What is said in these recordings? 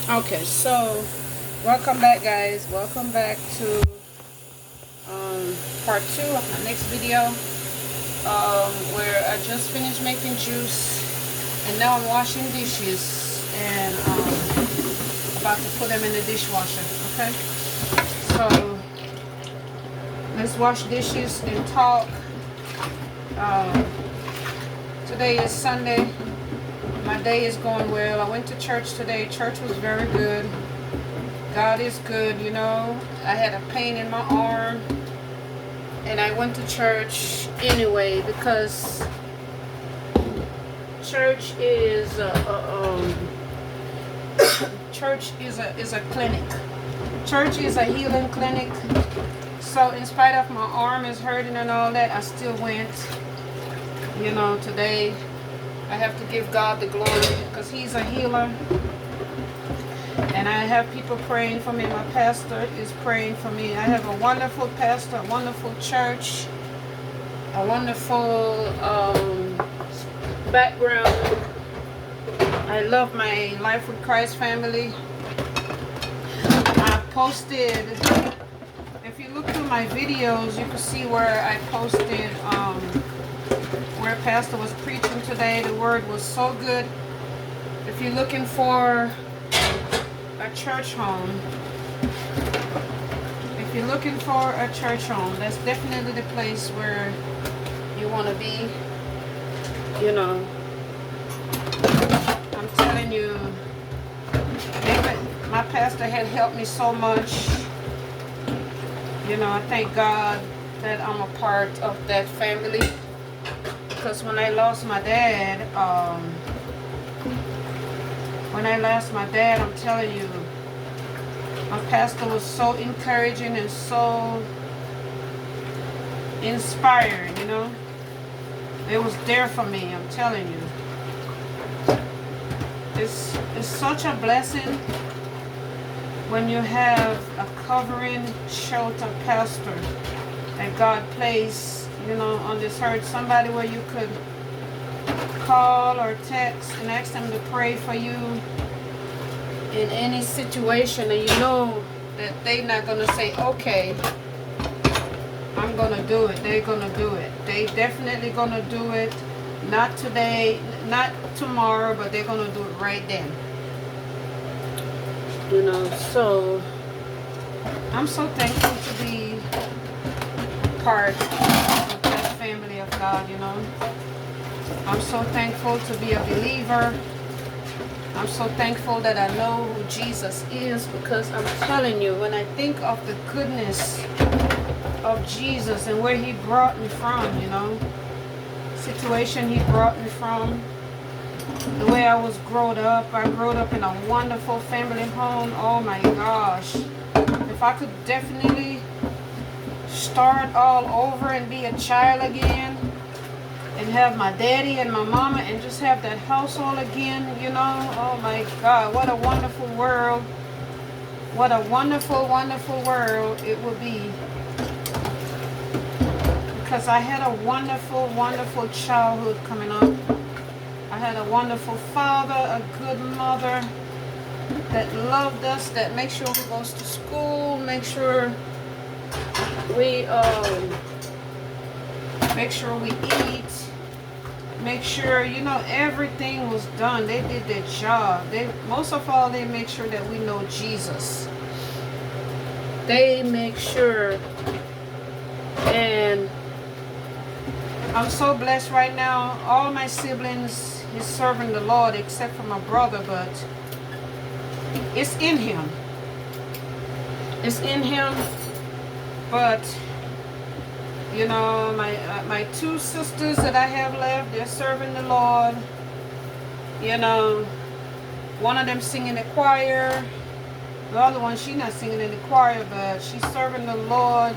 Okay, so welcome back, guys. Welcome back to part 2 of my next video, where I just finished making juice, and now I'm washing dishes, and about to put them in the dishwasher. Okay, so let's wash dishes and talk. Today is Sunday. My day is going well. I went to church today. Church was very good. God is good, you know. I had a pain in my arm, and I went to church anyway because church is church is a clinic. Church is a healing clinic. So in spite of my arm is hurting and all that, I still went. You know, today I have to give God the glory because He's a healer. And I have people praying for me. My pastor is praying for me. I have a wonderful pastor, a wonderful church, a wonderful background. I love my Life with Christ family. I posted, if you look through my videos, you can see where I posted where Pastor was preaching today. The word was so good. If you're looking for a church home, if you're looking for a church home, that's definitely the place where you want to be. You know, I'm telling you, my pastor had helped me so much. You know, I thank God that I'm a part of that family. Because when I lost my dad, I'm telling you, my pastor was so encouraging and so inspiring, you know. It was there for me, I'm telling you. It's such a blessing when you have a covering shelter pastor that God placed, you know, on this earth. Somebody where you could call or text and ask them to pray for you in any situation, and you know that they're not going to say, okay, I'm going to do it. They're going to do it. They definitely going to do it. Not today, not tomorrow, but they're going to do it right then. You know, so I'm so thankful to be part of that family of God, you know. I'm so thankful to be a believer. I'm so thankful that I know who Jesus is, because I'm telling you, when I think of the goodness of Jesus and where He brought me from, you know, situation He brought me from, the way I was growing up. I grew up in a wonderful family home. Oh my gosh. If I could definitely start all over and be a child again, and have my daddy and my mama and just have that household again, you know, oh my God, what a wonderful world. What a wonderful, wonderful world it would be. Because I had a wonderful, wonderful childhood coming up. I had a wonderful father, a good mother that loved us, that make sure we goes to school, make sure we eat, make sure, you know, everything was done. They did their job. Most of all, they make sure that we know Jesus. They make sure. And I'm so blessed right now. All my siblings is serving the Lord except for my brother, but it's in him. It's in him. But you know, my two sisters that I have left, they're serving the Lord. You know, one of them singing the choir. The other one, she's not singing in the choir, but she's serving the Lord.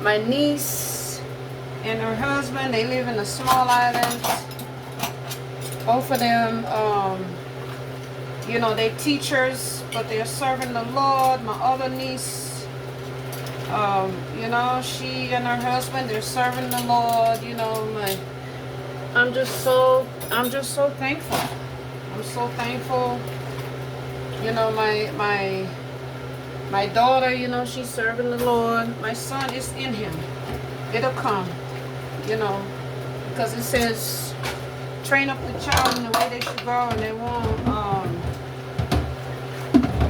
My niece and her husband, they live in a small island. Both of them, you know, they're teachers, but they're serving the Lord. My other niece, you know, she and her husband, they're serving the Lord. You know, I'm just so thankful. I'm so thankful. You know, my daughter, you know, she's serving the Lord. My son is in him. It'll come, you know, because it says, train up the child in the way they should go, and they won't,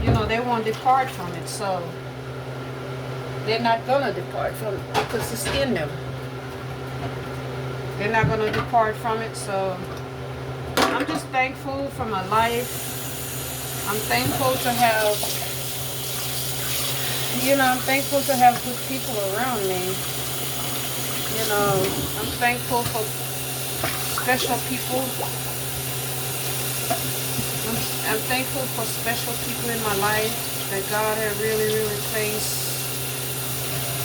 you know, they won't depart from it. So they're not gonna depart from it because it's in them. They're not gonna depart from it. So I'm just thankful for my life. I'm thankful to have, you know, I'm thankful to have good people around me. You know, I'm thankful for special people. I'm thankful for special people in my life that God had really, really placed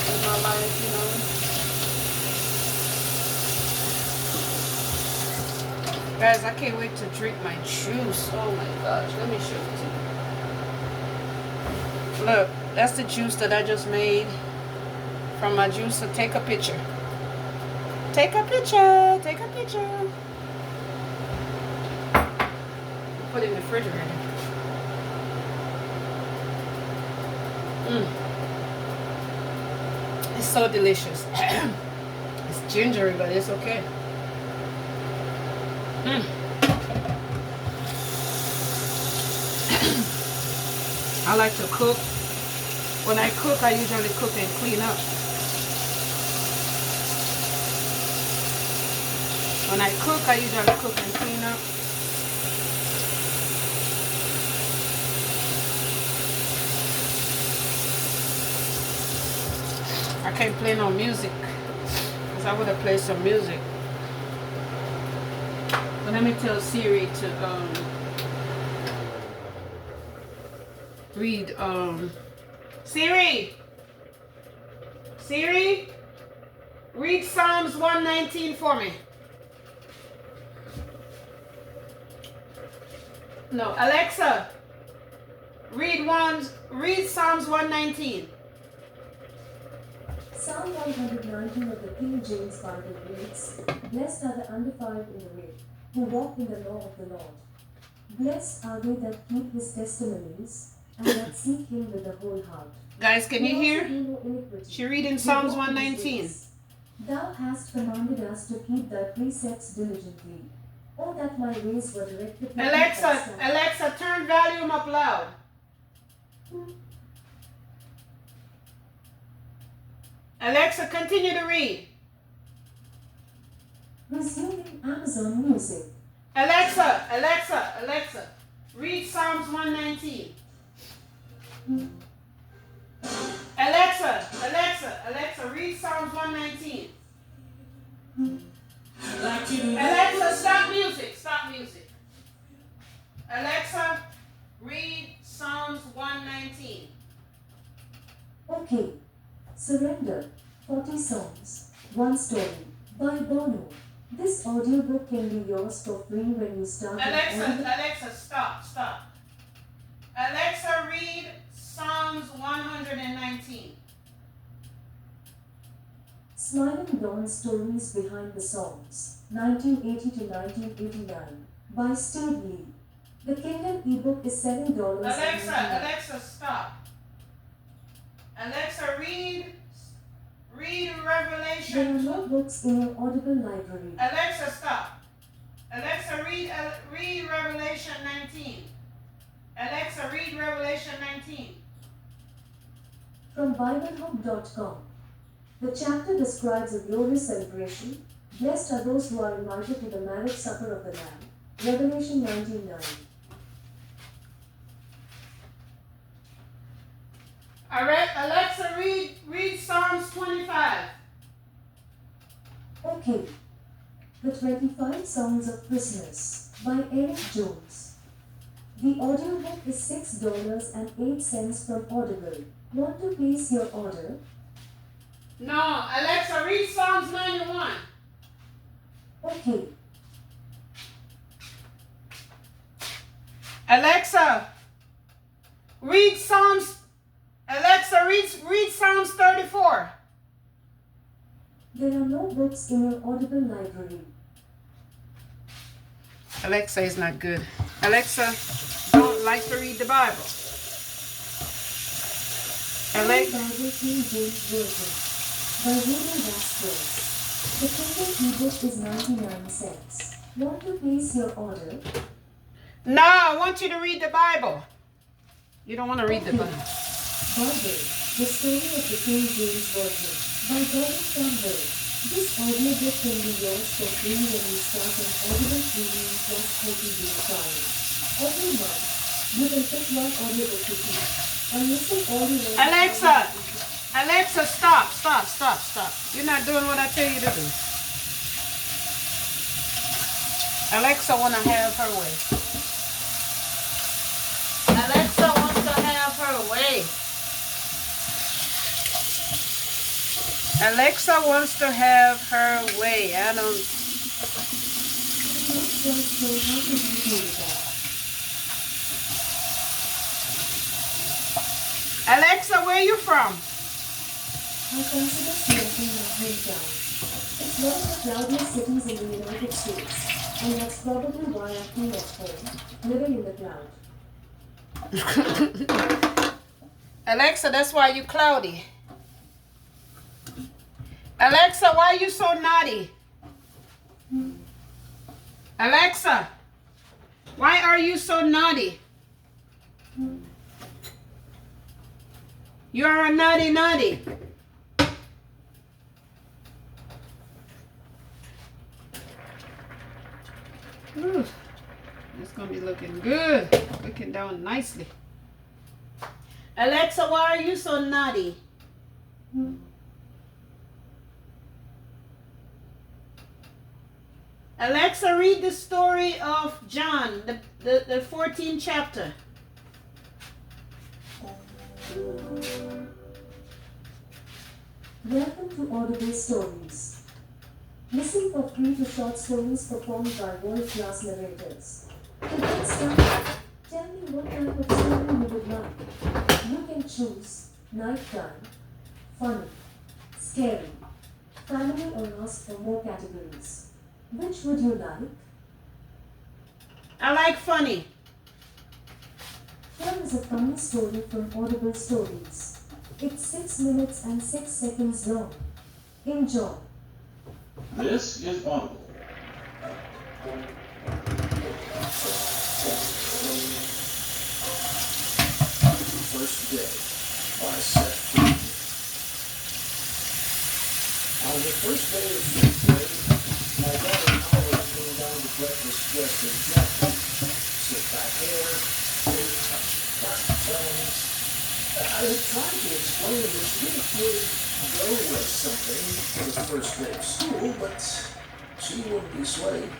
in my life, you know. Guys, I can't wait to drink my juice. Oh my gosh, let me show it to you. Look, that's the juice that I just made from my juicer. Take a picture. Take a picture. Take a picture. Put it in the refrigerator. It's so delicious. It's gingery, but it's okay. I like to cook. When I cook, I usually cook and clean up. When I cook, I usually cook and clean up. I can't play no music, because I would have played some music. But let me tell Siri to read Siri, read Psalms 119 for me. No, Alexa, read Psalms 119. Psalm 119 of the King James Bible reads, Blessed are the undefiled in the way, who walk in the law of the Lord. Blessed are they that keep his testimonies, and that seek him with the whole heart. Guys, can you hear? She reading Psalms 119. Thou hast commanded us to keep thy precepts diligently. Oh, that my ways were directed. Alexa, turn volume up loud. Alexa, continue to read. Resuming Amazon Music. Alexa, read Psalms 119. Alexa, read Psalms 119. Alexa, stop music. Alexa, read Psalms 119. Okay. Surrender, 40 Songs, 1 Story, by Bono. This audiobook can be yours for free when you start. Alexa, stop. Alexa, read Psalms 119. Smiling Dawn Stories Behind the Songs, 1980 to 1989, by Steve Lee. The Kindle ebook is $7. Alexa, stop. Alexa, read Revelation. There are no books in your Audible library. Alexa, stop. Alexa, read Revelation 19. Alexa, read Revelation 19. From BibleHub.com. The chapter describes a glorious celebration. Blessed are those who are invited to the marriage supper of the Lamb. Revelation 19:9. All right, Alexa, read Psalms 25. Okay. The 25 Songs of Christmas by Eric Jones. The audiobook is $6.08 from Audible. Want to place your order? No, Alexa, read Psalms 91. Okay. Alexa, read Psalms 34. There are no books in your Audible library. Alexa is not good. Alexa don't like to read the Bible. Bible King James Version by William Wordsworth. The Kindle ebook is 99 cents. Want to place your order? No, I want you to read the Bible. You don't want to read the Bible. Bible, the story of the King James Version by Gordon Campbell. This audiobook can be yours for free when you start an Audible Premium Plus 30-day trial. Every month, you can pick one audiobook to keep and listen all the way. Alexa, stop. You're not doing what I tell you to do. Alexa want to have her way. Alexa wants to have her way. Alexa wants to have her way. I don't... Alexa, where are you from? I consider Seattle my hometown. It's one of the cloudiest cities in the United States, and that's probably why I feel at home, living in the cloud. Alexa, that's why you cloudy. Alexa, why are you so naughty? Alexa, why are you so naughty? You're a naughty. Ooh, it's gonna be looking good. Looking down nicely. Alexa, why are you so naughty? Alexa, read the story of John, the 14th chapter. Welcome to Audible Stories. Listen for free to short stories performed by world-class narrators. To get started, tell me what type of story you would like. You can choose nighttime, funny, scary, family, or ask for more categories. Which would you like? I like funny. Here is a funny story from Audible Stories. It's 6 minutes and 6 seconds long. Enjoy. This is Audible. First Day by Seth Green. On the first day of fifth grade, my daughter Howard came down to breakfast dressed as Jackie. Slick back hair, big, plastic phones. I had tried to explain that she didn't really go with something for the first day of school, but she wouldn't be swayed.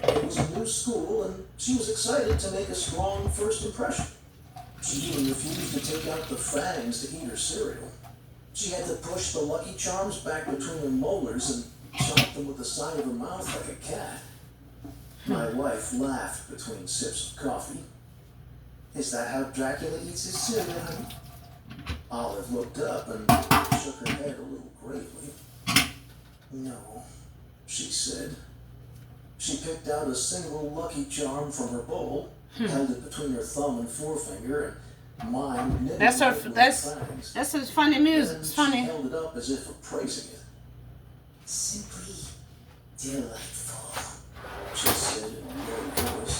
It was a new school, and she was excited to make a strong first impression. She even refused to take out the fangs to eat her cereal. She had to push the Lucky Charms back between her molars and chomp them with the side of her mouth like a cat. My wife laughed between sips of coffee. Is that how Dracula eats his cereal, honey? Olive looked up and shook her head a little gravely. No, she said. She picked out a single Lucky Charm from her bowl, held it between her thumb and forefinger, and mimed nibbling That's it with fangs. That's his funny music. It's Then funny. she held it up as if appraising it. Simply delightful, she said in a low voice.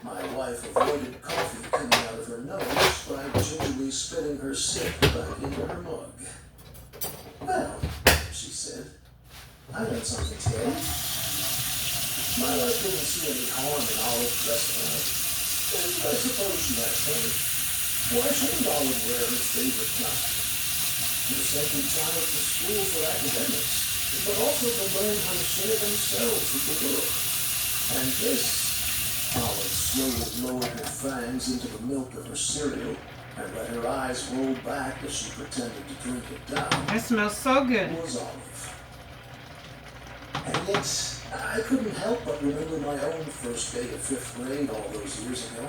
My wife avoided coffee coming out of her nose by gingerly spitting her sip back into her mug. Well, she said, I learned something today. My wife didn't see any harm in Olive dressing up, and I suppose she had a point. Why shouldn't Olive wear her favorite costume? You sent your child to school for academics, but also to learn how to share themselves with the world. And this, Olive slowly lowered her fangs into the milk of her cereal and let her eyes roll back as she pretended to drink it down. That smells so good. Was Olive. And yet, I couldn't help but remember my own first day of fifth grade all those years ago.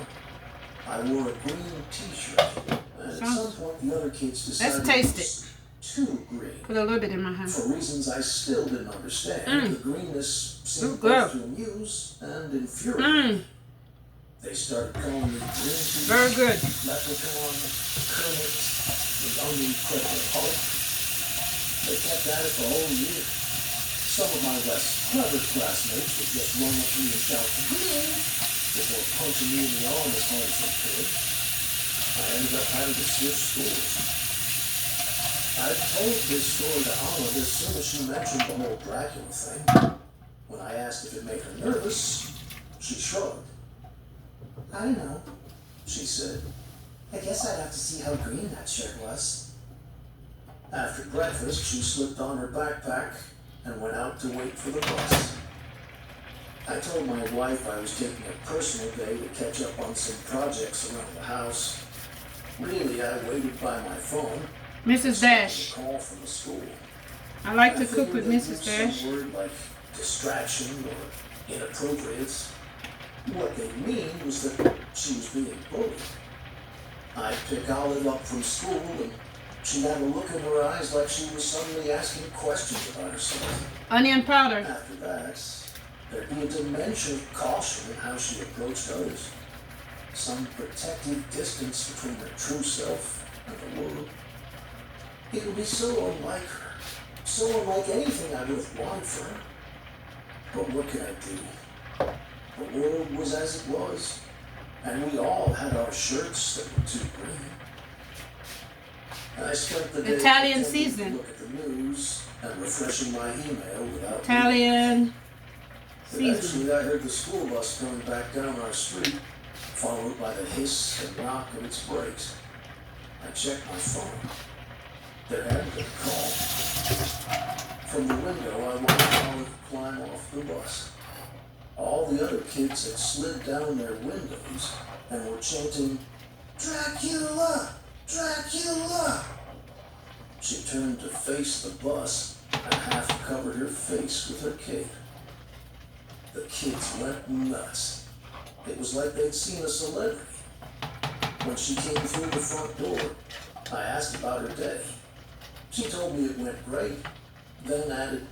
I wore a green t-shirt, and at some point the other kids decided Let's taste it. too green. Put a little bit in my hand. For reasons I still didn't understand, the greenness seemed Good girl. both to amuse and infuriate. They started calling me Green Bean, Very good. Leprechaun, Kermit, the Incredible Hulk. They kept at it for a whole year. Some of my less clever classmates would just run up to me and shout, "Green!" before punching me in the arm as hard as they could. I ended up having to switch schools. I told this story to Olive as soon as she mentioned the whole Dracula thing. When I asked if it made her nervous, she shrugged. I don't know, She said, I guess I'd have to see how green that shirt was. after breakfast, she slipped on her backpack and went out to wait for the bus. I told my wife I was taking a personal day to catch up on some projects around the house. Really, I waited by my phone. Mrs. Dash. A call from the school. I like to I cook figured with they'd Mrs. use Dash. some word like distraction or inappropriate. What they mean was that she was being bullied. I'd pick Olive up from school and she'd have a look in her eyes like she was suddenly asking questions about herself. Onion powder. After that, there'd be a dimension of caution in how she approached others. Some protective distance between her true self and the world. It would be so unlike her, so unlike anything I would have wanted for her. But what could I do? The world was as it was, and we all had our shirts that were too green. I spent the day Italian pretending to season. look at the news and refreshing my email without Italian season. Eventually, I heard the school bus coming back down our street, followed by the hiss and knock of its brakes. I checked my phone. There hadn't been a call. From the window, I watched Olive climb off the bus. All the other kids had slid down their windows and were chanting, "Dracula! Dracula!" She turned to face the bus and half covered her face with her cape. The kids went nuts. It was like they'd seen a celebrity. When she came through the front door, I asked about her day. She told me it went great, then added,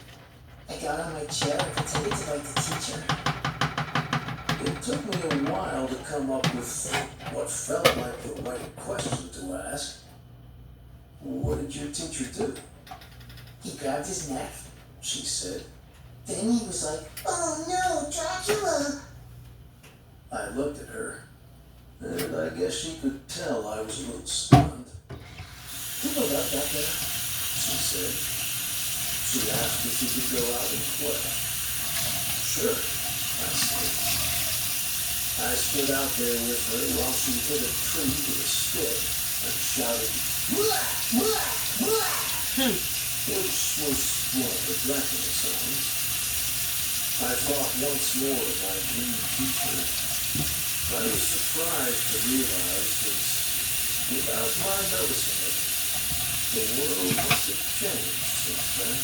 I got on my chair and pretended to like the teacher. "It took me a while to come up with what felt like the right question to ask. What did your teacher do?" He grabbed his neck. She said. Then he was like, oh no, Dracula! I looked at her, and I guess she could tell I was a little stunned. "You know that back there?" she said. She asked if she could go out and play. "Sure," I said. I stood out there with her while she hit a tree with a stick and shouted, "Blah, blah, blah," which was one of the Dracula songs. I thought once more of my green t-shirt. I was surprised to realize that, without my noticing it, the world must have changed since then.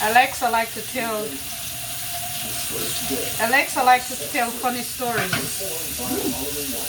Alexa like to tell. His first day, Alexa like to tell funny stories. performed by Oliver Wyman.